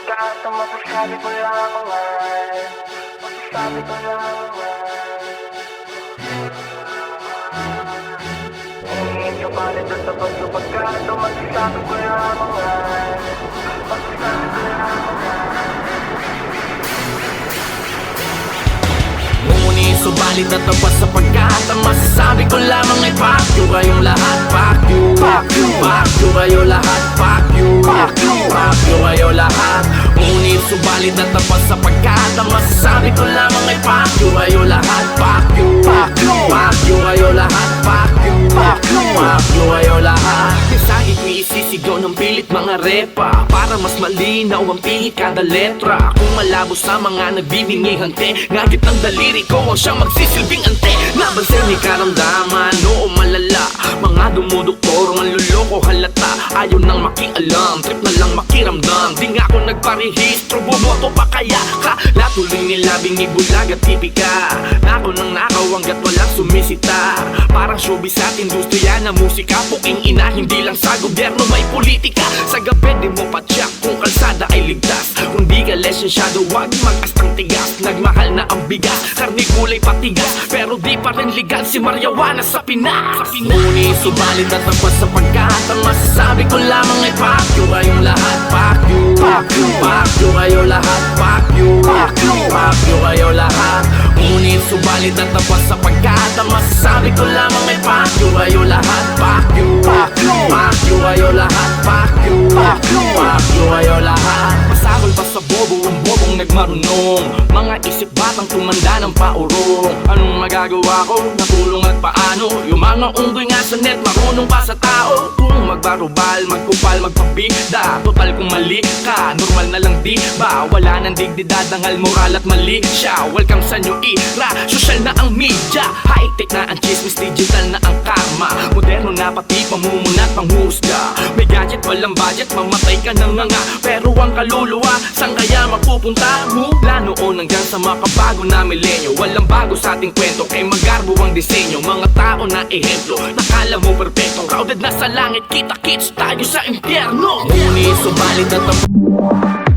pagkakataon masasabi ko lamang masasabi ko lamang subalit at tapos sa pagkakataon masasabi ko lamang masasabi ko lamang Ngunit subalit at tapos sa pagkakataon masasabi ko lamang ay fuck you kayong lahat, fuck you, fuck you, fuck you kayo lahat, fuck you, fuck you, fuck you kayo lahat. Ngunit subalit at tapos sa pagkakataon masasabi ko lamang ay fuck you kayo lahat, fuck you, fuck you, fuck you kayo lahat, fuck you, fuck you, fuck you kayo lahat. Mensahe ko isisigaw ng pilit mga repa para mas malinaw ang pihit kada letra. Kung malabo sa mga nagbibingi hante, ngagit ng daliri ko ang siyang magsisilbing ante. Nabansin ni karamdaman, oo malala, mga dumuduktor, manluloko halata. Ayaw nang makialam, trip na lang makiramdam. Di nga ako nagparehistro, bumoto pa kaya ka. Latuloy nila bingi bulag at tipika. Nako nang nakawanggat walang sumisita. Parang showbiz at industriya na musika. Puking ina, hindi lang sa gobyerno may politika. Sa gabi di mo pa check kung kalsada ay ligtas. Kung di ka lesensyado wag mag-astang tigas. Nagmahal na ang bigas, karni gulay patigas. Pero di pa rin legal si Marijuana sa Pinas. Ngunit subalit at tapos sa pagkakataon masasabi ko lamang ay fuck you kayong lahat, fuck you, fuck you, fuck you kayo lahat, fuck you, fuck you, fuck you kayo lahat. Ngunit subalit at tapos sa pagkakataon masasabi ko lamang ay fuck you kayo lahat, fuck you, fuck you, fuck you kayo lahat, fuck you, fuck you, fuck you kayo lahat. Pasabol pa sa bobo ang bobong nagmarunong, mga isip batang tumanda ng paurong. Anong magagawa ko? Natulong at paano? Yung mga unggoy nga sa net marunong pa sa tao. Kung magbarubal, magkupal, magpabida, total kung mali ka, normal na lang di ba? Wala nang digdidad, dangal moral at mali siya. Welcome sa new era, social na ang media, high-tech na ang chismis, digital na ang karma. Moderno na pati pamumunat panghusga. May gadget, walang budget, mamatay ka na nga. Pero ang kaluluwa, saan kaya mapupunta mo? Mula noon hanggang sa makabago na milenyo, walang bago sa ating kwento, kay magarbo ang disenyo. Mga tao na ehemplo, nakala mo perfecto, crowded na sa langit, kita-kits tayo sa impyerno. Ngunit subalit at